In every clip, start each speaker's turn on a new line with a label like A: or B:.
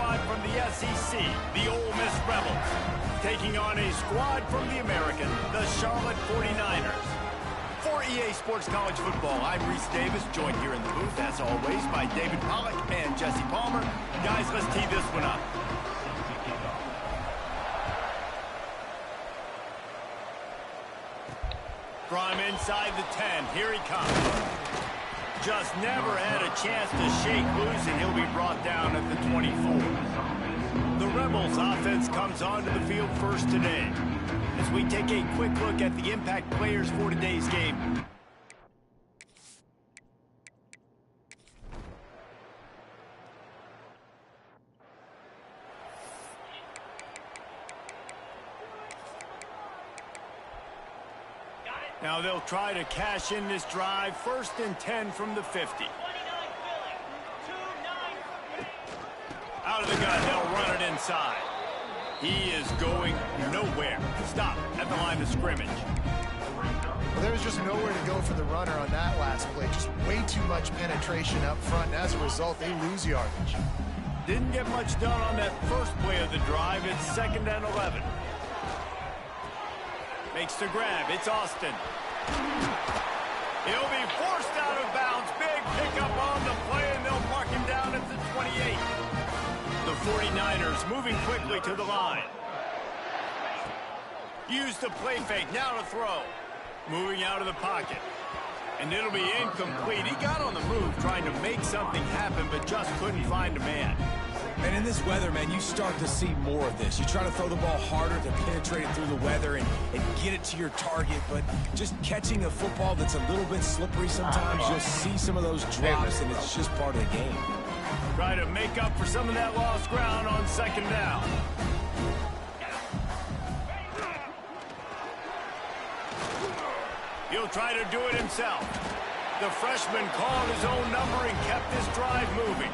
A: squad from the SEC, the Ole Miss Rebels, taking on a squad from the American, the Charlotte 49ers. For EA Sports College Football, I'm Reese Davis, joined here in the booth, as always, by David Pollack and Jesse Palmer. Guys, let's tee this one up. From inside the 10, here he comes. Just never had a chance to shake loose, and he'll be brought down at the 24. The Rebels offense comes onto the field first today. As we take a quick look at the impact players for today's game. Now they'll try to cash in this drive. 1st and 10 from the 50. Out of the gun, they'll run it inside. He is going nowhere. Stop at the line of scrimmage.
B: Well, there was just nowhere to go for the runner on that last play. Just way too much penetration up front, and as a result, they lose yardage.
A: Didn't get much done on that first play of the drive. It's 2nd and 11. Makes the grab. It's Austin. He'll be forced out of bounds. Big pickup on the play, and they'll mark him down at the 28. The 49ers moving quickly to the line. Use the play fake. Now to throw. Moving out of the pocket. And it'll be incomplete. He got on the move trying to make something happen, but just couldn't find a man.
C: And in this weather, man, you start to see more of this. You try to throw the ball harder to penetrate it through the weather and get it to your target, but just catching a football that's a little bit slippery sometimes, you'll see some of those drops, and it's just part of the game.
A: Try to make up for some of that lost ground on 2nd down. He'll try to do it himself. The freshman called his own number and kept this drive moving.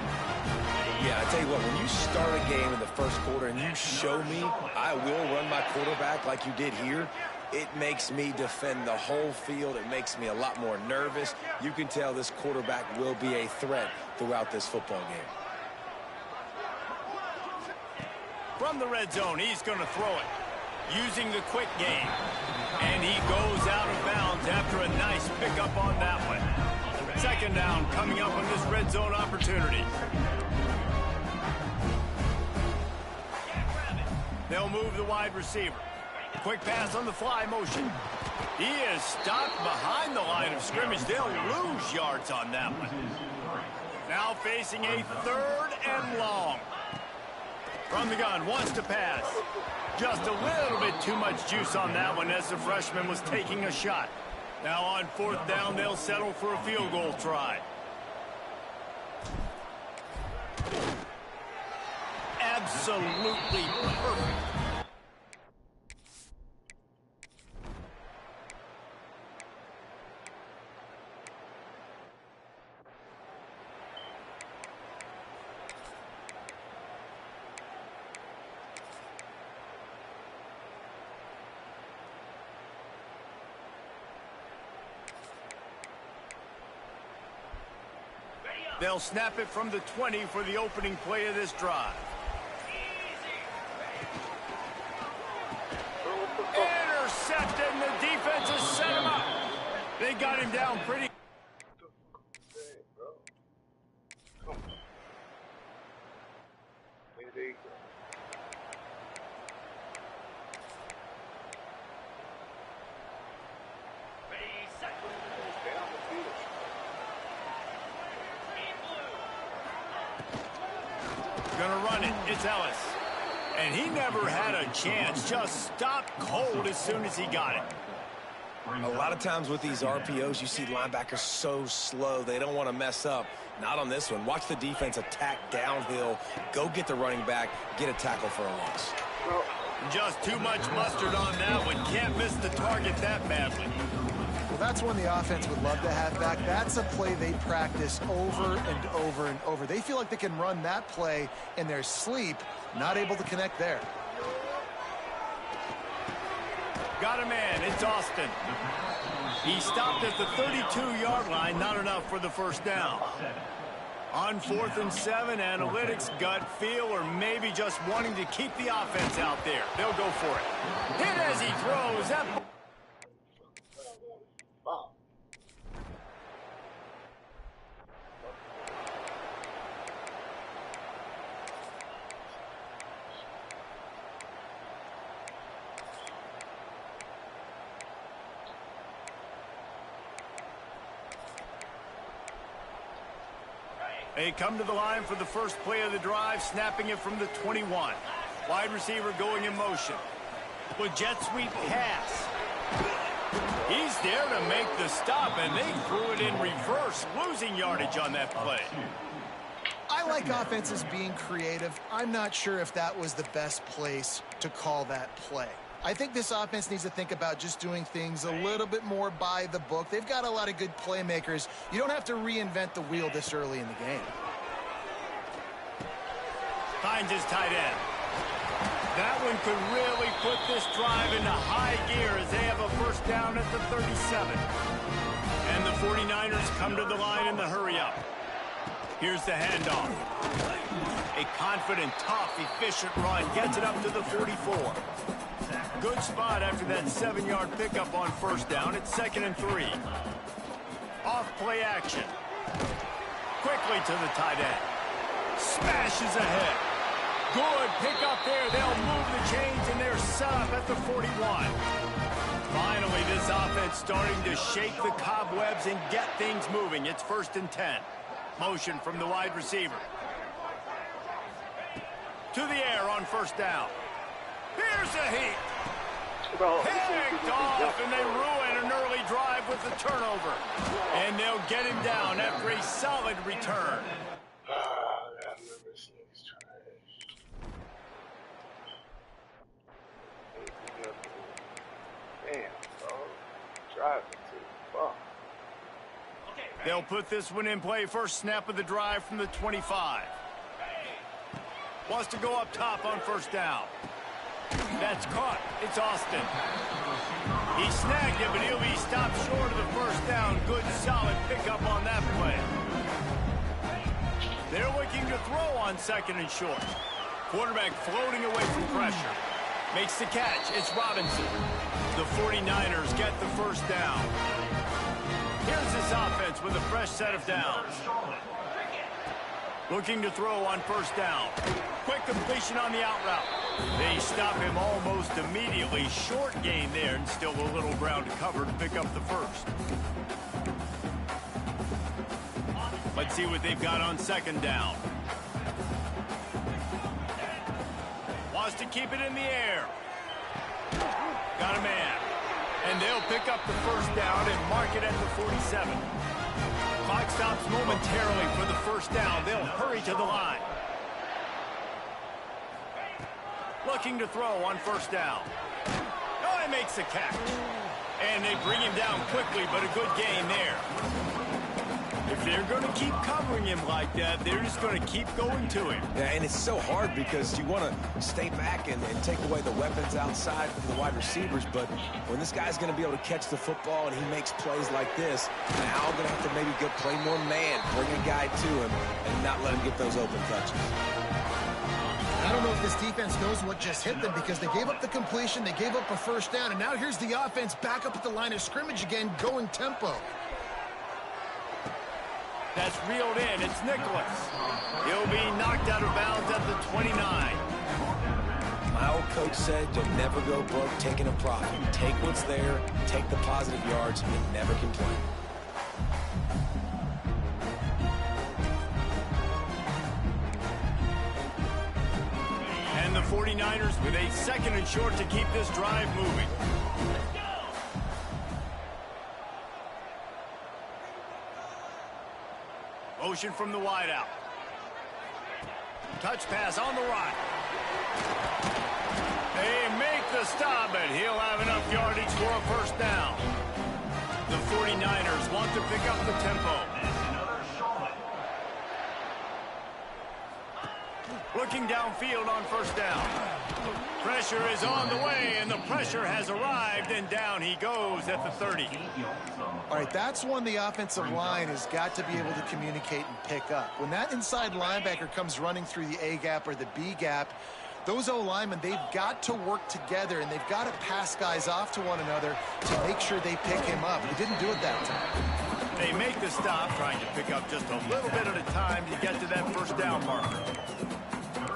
C: Yeah, I tell you what, when you start a game in the first quarter and you show me I will run my quarterback like you did here, it makes me defend the whole field. It makes me a lot more nervous. You can tell this quarterback will be a threat throughout this football game.
A: From the red zone, he's going to throw it. Using the quick game. And he goes out of bounds after a nice pickup on that one. 2nd down coming up on this red zone opportunity. They'll move the wide receiver. Quick pass on the fly motion. He is stopped behind the line of scrimmage. They'll lose yards on that one. Now facing a 3rd and long. From the gun, wants to pass. Just a little bit too much juice on that one as the freshman was taking a shot. Now on 4th down, they'll settle for a field goal try. Absolutely perfect. They'll snap it from the 20 for the opening play of this drive. Intercepted, and the defense has set him up. They got him down pretty. Gonna run it. It's Ellis. And he never had a chance. Just stopped cold as soon as he got it.
C: A lot of times with these RPOs, you see linebackers so slow, they don't want to mess up. Not on this one. Watch the defense attack downhill, go get the running back, get a tackle for a loss.
A: Just too much mustard on that one. Can't miss the target that badly.
B: Well, that's one the offense would love to have back. That's a play they practice over and over and over. They feel like they can run that play in their sleep, not able to connect there.
A: Got a man. It's Austin. He stopped at the 32-yard line. Not enough for the first down. On 4th and 7, analytics, gut feel, or maybe just wanting to keep the offense out there. They'll go for it. Hit as he throws. That They come to the line for the first play of the drive, snapping it from the 21. Wide receiver going in motion. With jet sweep pass. He's there to make the stop, and they threw it in reverse, losing yardage on that play.
B: I like offenses being creative. I'm not sure if that was the best place to call that play. I think this offense needs to think about just doing things a little bit more by the book. They've got a lot of good playmakers. You don't have to reinvent the wheel this early in the game.
A: Finds his tight end. That one could really put this drive into high gear as they have a first down at the 37. And the 49ers come to the line in the hurry-up. Here's the handoff. A confident, tough, efficient run gets it up to the 44. Good spot after that 7-yard pickup on first down. It's 2nd and 3. Off play action. Quickly to the tight end. Smashes ahead. Good pickup there. They'll move the chains, and they're set up at the 41. Finally, this offense starting to shake the cobwebs and get things moving. It's 1st and 10. Motion from the wide receiver. To the air on first down. Here's a heat. Picked off, and they ruin an early drive with the turnover. And they'll get him down after a solid return. They'll put this one in play. First snap of the drive from the 25. Wants to go up top on first down. That's caught. It's Austin. He snagged it, but he'll be stopped short of the first down. Good, solid pickup on that play. They're looking to throw on 2nd and short. Quarterback floating away from pressure. Makes the catch. It's Robinson. The 49ers get the first down. Here's this offense with a fresh set of downs. Looking to throw on first down. Quick completion on the out route. They stop him almost immediately. Short gain there, and still a little ground to cover to pick up the first. Let's see what they've got on 2nd down. Wants to keep it in the air. Got a man. And they'll pick up the first down and mark it at the 47. Clock stops momentarily for the first down. They'll hurry to the line. Looking to throw on first down. Oh, he makes the catch. And they bring him down quickly, but a good gain there. If they're going to keep covering him like that, they're just going to keep going to him.
C: Yeah, and it's so hard because you want to stay back and take away the weapons outside for the wide receivers, but when this guy's going to be able to catch the football and he makes plays like this, now I'm going to have to maybe go play more man, bring a guy to him, and not let him get those open touches.
B: I don't know if this defense knows what just hit them because they gave up the completion, they gave up a first down, and now here's the offense back up at the line of scrimmage again, going tempo.
A: That's reeled in. It's Nicholas. He'll be knocked out of bounds at the 29.
C: My old coach said you'll never go broke taking a profit. Take what's there, take the positive yards, and never complain.
A: And the 49ers with a 2nd and short to keep this drive moving. Motion from the wideout. Touch pass on the right. They make the stop, but he'll have enough yardage for a first down. The 49ers want to pick up the tempo. Looking downfield on first down. Pressure is on the way, and the pressure has arrived, and down he goes at the 30.
B: All right, that's one the offensive line has got to be able to communicate and pick up. When that inside linebacker comes running through the A gap or the B gap, those O-linemen, they've got to work together, and they've got to pass guys off to one another to make sure they pick him up. He didn't do it that time.
A: They make the stop, trying to pick up just a little bit at a time to get to that first down marker.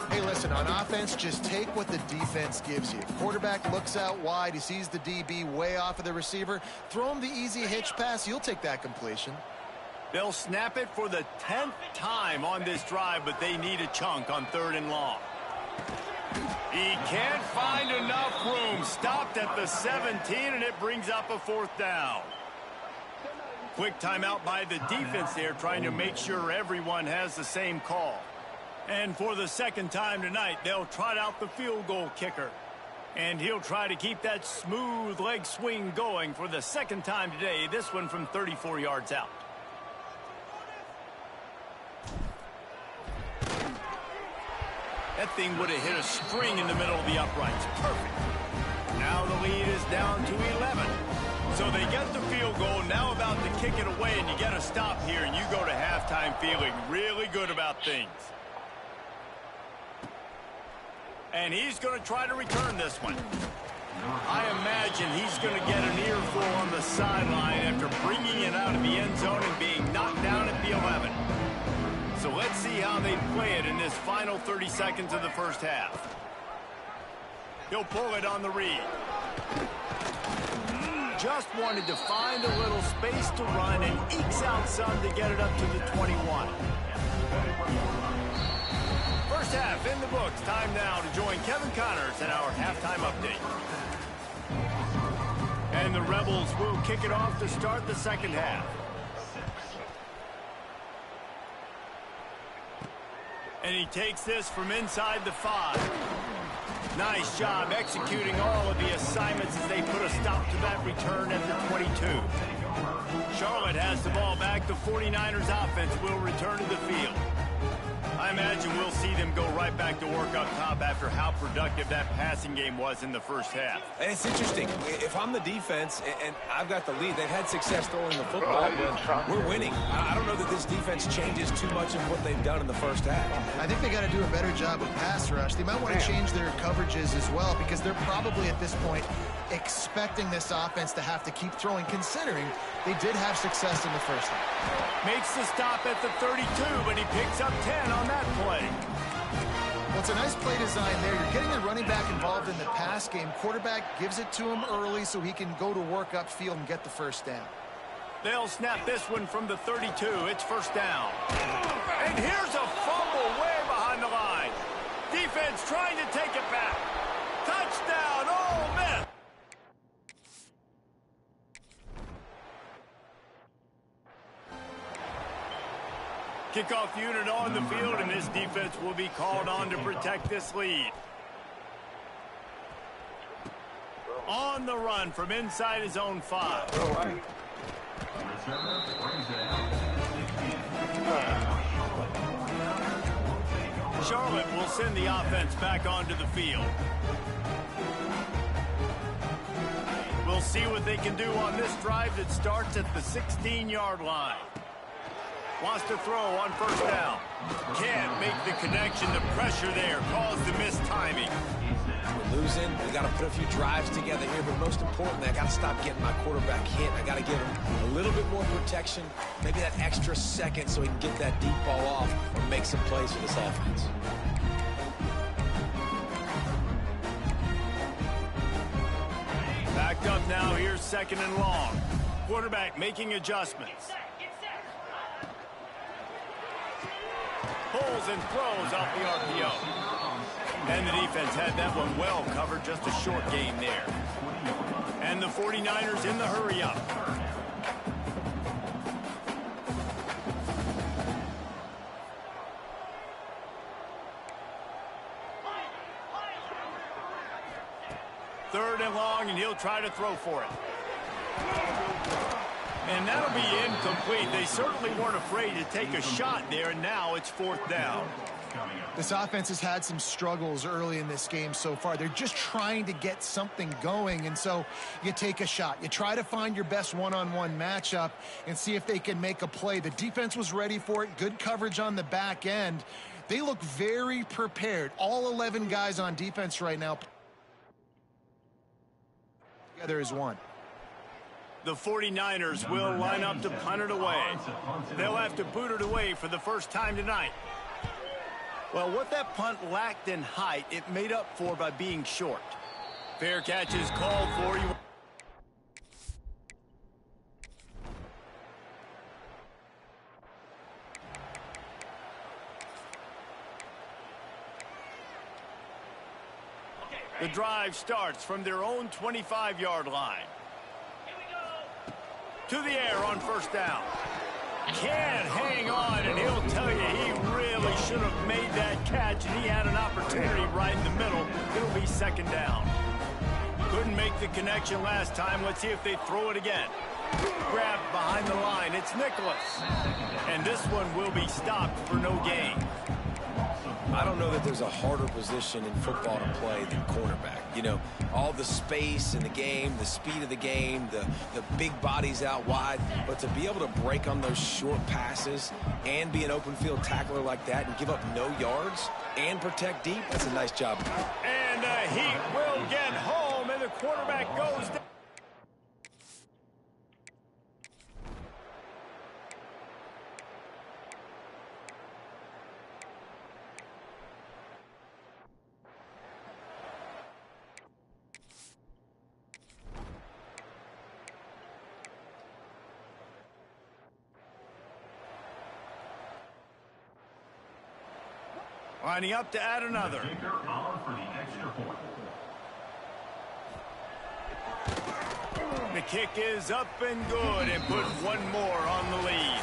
B: Hey, listen, on offense, just take what the defense gives you. Quarterback looks out wide. He sees the DB way off of the receiver. Throw him the easy hitch pass. You'll take that completion.
A: They'll snap it for the 10th time on this drive, but they need a chunk on 3rd and long. He can't find enough room. Stopped at the 17, and it brings up a 4th down. Quick timeout by the defense there, trying to make sure everyone has the same call. And for the 2nd time tonight, they'll trot out the field goal kicker. And he'll try to keep that smooth leg swing going for the 2nd time today, this one from 34 yards out. That thing would have hit a string in the middle of the uprights. Perfect. Now the lead is down to 11. So they get the field goal, now about to kick it away, and you get a stop here, and you go to halftime feeling really good about things. And he's going to try to return this one. I imagine he's going to get an earful on the sideline after bringing it out of the end zone and being knocked down at the 11. So let's see how they play it in this final 30 seconds of the first half. He'll pull it on the read. Just wanted to find a little space to run and ekes out some to get it up to the 21. First half in the books. Time now to join Kevin Connors in our halftime update. And the Rebels will kick it off to start the 2nd half. And he takes this from inside the 5. Nice job executing all of the assignments as they put a stop to that return at the 22. Charlotte has the ball back. The 49ers offense will return to the field. I imagine we'll see them go right back to work up top after how productive that passing game was in the first half.
C: And it's interesting. If I'm the defense and I've got the lead, they've had success throwing the football, but we're winning. I don't know that this defense changes too much of what they've done in the first half.
B: I think they got to do a better job with pass rush. They might want to change their coverages as well, because they're probably at this point expecting this offense to have to keep throwing, considering they did have success in the first half.
A: Makes the stop at the 32, but he picks up 10 on that play.
B: Well, it's a nice play design there. You're getting the running back involved in the pass game. Quarterback gives it to him early so he can go to work upfield and get the first down.
A: They'll snap this one from the 32. It's first down. And here's a fumble way behind the line. Defense trying to take it back. Touchdown, Ole Miss. Kickoff unit on the field, and this defense will be called on to protect this lead. On the run from inside his own 5. Charlotte will send the offense back onto the field. We'll see what they can do on this drive that starts at the 16-yard line. Wants to throw on first down. Can't make the connection. The pressure there caused the missed timing.
C: We're losing. We got to put a few drives together here, but most importantly, I got to stop getting my quarterback hit. I got to give him a little bit more protection, maybe that extra second so he can get that deep ball off or make some plays for this offense.
A: Backed up now. Here's 2nd and long. Quarterback making adjustments. Pulls and throws off the RPO. And the defense had that one well covered, just a short gain there. And the 49ers in the hurry up. Third and long, and he'll try to throw for it. And that'll be incomplete. They certainly weren't afraid to take a shot there, and now it's 4th down.
B: This offense has had some struggles early in this game so far. They're just trying to get something going, and so you take a shot. You try to find your best one-on-one matchup and see if they can make a play. The defense was ready for it. Good coverage on the back end. They look very prepared. All 11 guys on defense right now together as one.
A: The 49ers will line up to punt it away. They'll have to boot it away for the first time tonight. Well, what that punt lacked in height, it made up for by being short. Fair catch is called for. The drive starts from their own 25-yard line. To the air on first down. Can't hang on, and he'll tell you he really should have made that catch, and he had an opportunity right in the middle. It'll be second down. Couldn't make the connection last time. Let's see if they throw it again. Grabbed behind the line. It's Nicholas. And this one will be stopped for no gain.
C: I don't know that there's a harder position in football to play than cornerback. You know, all the space in the game, the speed of the game, the big bodies out wide. But to be able to break on those short passes and be an open field tackler like that and give up no yards and protect deep, that's a nice job.
A: And he will get home, and the quarterback goes down. Lining up to add another. The kick is up and good, and put one more on the lead.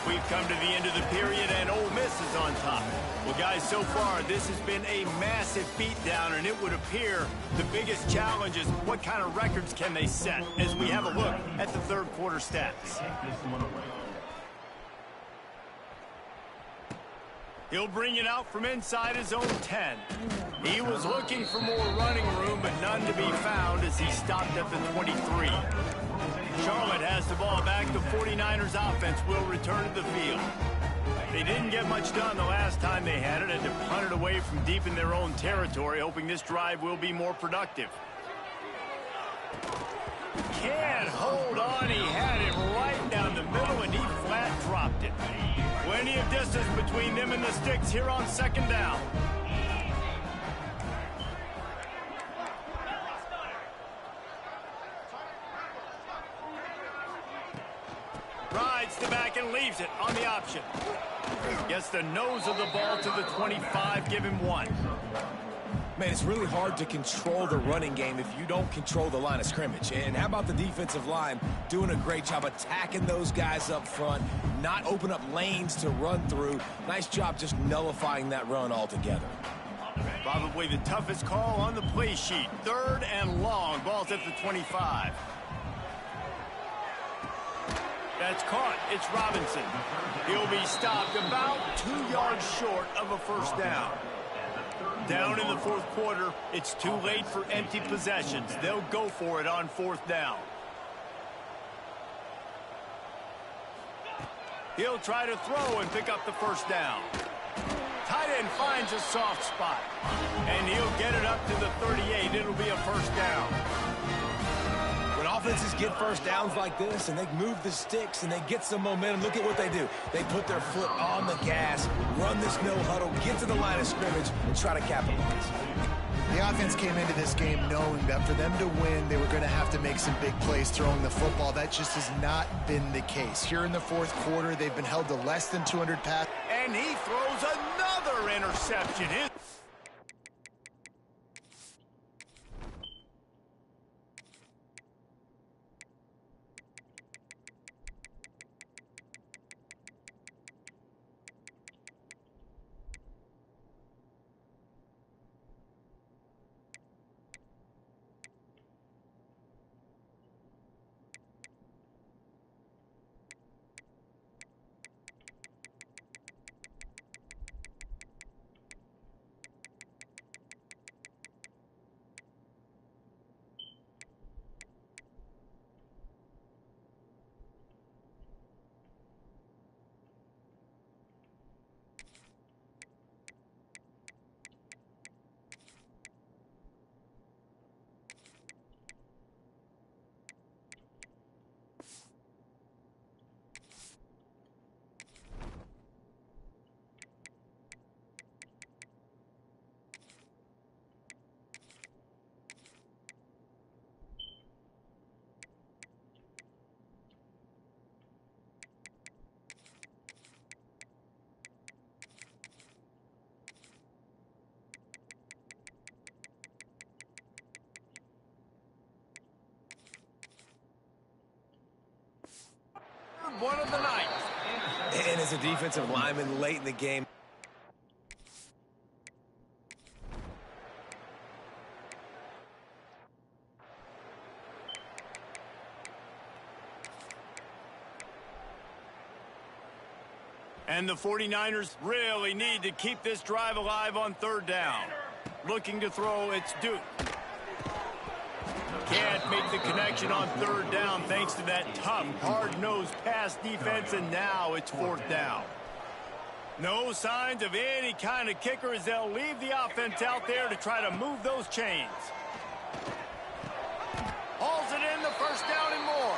A: We've come to the end of the period, and Ole Miss is on top. Well, guys, so far, this has been a massive beatdown, and it would appear the biggest challenge is what kind of records can they set as we have a look at the third quarter stats. He'll bring it out from inside his own 10. He was looking for more running room, but none to be found as he stopped at the 23. Charlotte has the ball back. The 49ers offense will return to the field. They didn't get much done the last time they had it, and to punt it away from deep in their own territory, hoping this drive will be more productive. Can't hold on. He had it right down the middle, and he flat dropped it. Plenty of distance between them and the sticks here on second down. Rides the back and leaves it on the option. Gets the nose of the ball to the 25, give him one.
C: Man, it's really hard to control the running game if you don't control the line of scrimmage. And how about the defensive line doing a great job attacking those guys up front, not open up lanes to run through. Nice job just nullifying that run altogether.
A: Probably the toughest call on the play sheet. Third and long. Ball's at the 25. That's caught. It's Robinson. He'll be stopped about 2 yards short of a first down. Down in the fourth quarter, it's too late for empty possessions. They'll go for it on fourth down. He'll try to throw and pick up the first down. Tight end finds a soft spot, and he'll get it up to the 38. It'll be a first down.
C: When offenses get first downs like this and they move the sticks and they get some momentum, look at what they do. They put their foot on the gas, run this no huddle, get to the line of scrimmage, and try to capitalize.
B: The offense came into this game knowing that for them to win, they were going to have to make some big plays throwing the football. That just has not been the case. Here in the fourth quarter, they've been held to less than 200 passes.
A: And he throws another interception. one of the night.
C: And as a defensive lineman late in the game,
A: and the 49ers really need to keep this drive alive on third down. Looking to throw, it's Duke. Can't make the connection on third down thanks to that tough, hard-nosed pass defense, and now it's fourth down. No signs of any kind of kicker as they'll leave the offense out there to try to move those chains. Hauls it in, the first down and more.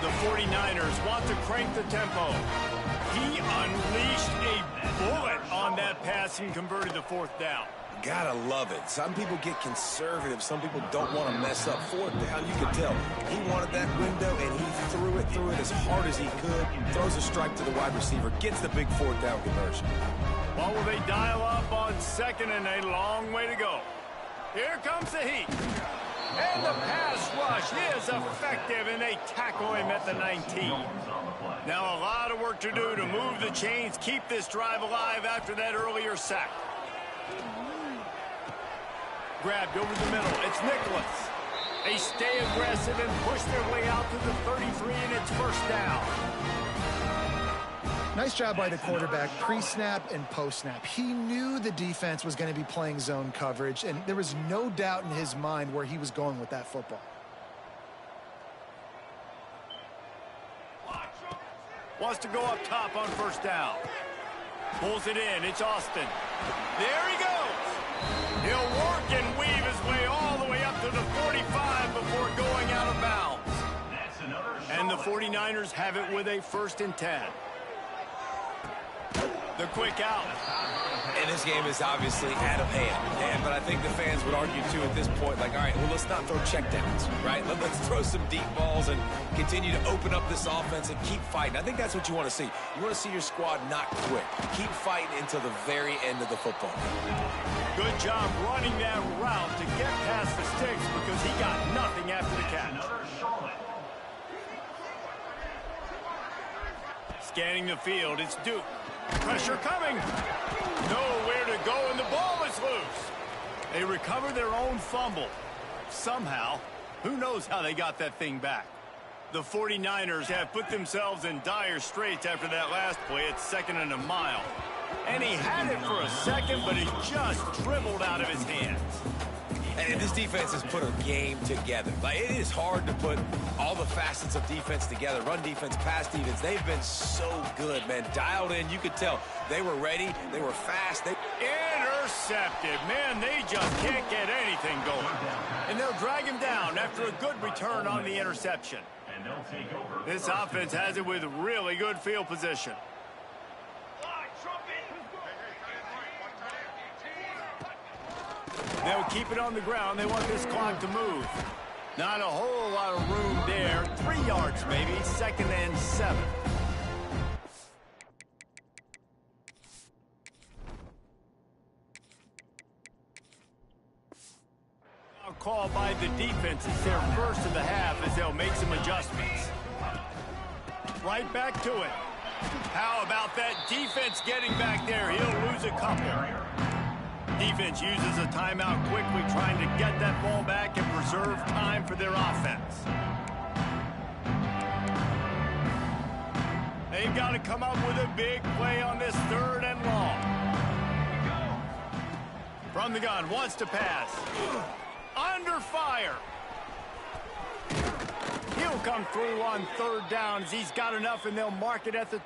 A: The 49ers want to crank the tempo. He unleashed a bullet on that pass and converted the fourth down.
C: gotta love it. Some people get conservative. Some people don't want to mess up. Fourth down, you can tell. He wanted that window, and he threw it as hard as he could. Throws a strike to the wide receiver. Gets the big fourth down conversion.
A: Well, will they dial up on second and a long way to go? Here comes the heat. And the pass rush is effective, and they tackle him at the 19. Now a lot of work to do to move the chains, keep this drive alive after that earlier sack. Grabbed over the middle. It's Nicholas. They stay aggressive and push their way out to the 33, and it's first down.
B: Nice job by the quarterback, pre-snap and post-snap. He knew the defense was going to be playing zone coverage, and there was no doubt in his mind where he was going with that football.
A: Wants to go up top on first down. Pulls it in. It's Austin. There he goes. He'll work and weave his way all the way up to the 45 before going out of bounds. And the 49ers have it with a 1st and 10. The quick out.
C: And this game is obviously out of hand. But I think the fans would argue, too, at this point, like, all right, well, let's not throw checkdowns, right? Let's throw some deep balls and continue to open up this offense and keep fighting. I think that's what you want to see. You want to see your squad not quit. Keep fighting until the very end of the football.
A: Good job running that route to get past the sticks because he got nothing after the catch. Scanning the field, it's Duke. Pressure coming. Nowhere to go, and the ball is loose. They recover their own fumble. Somehow, who knows how they got that thing back. The 49ers have put themselves in dire straits after that last play. It's 2nd and a mile. And he had it for a second, but it just dribbled out of his hands.
C: And this defense has put a game together. Like, it is hard to put all the facets of defense together. Run defense, pass defense. They've been so good, man. Dialed in. You could tell they were ready. They were fast.
A: Intercepted. Man, they just can't get anything going. And they'll drag him down after a good return on the interception. This offense has it with really good field position. They'll keep it on the ground. They want this clock to move. Not a whole lot of room there. 3 yards maybe. 2nd and 7. A call by the defense. It's their first of the half as they'll make some adjustments. Right back to it. How about that defense getting back there? He'll lose a couple. Defense uses a timeout quickly, trying to get that ball back and preserve time for their offense. They've got to come up with a big play on this 3rd and long. From the gun, wants to pass. Under fire. He'll come through on 3rd down as he's got enough, and they'll mark it at the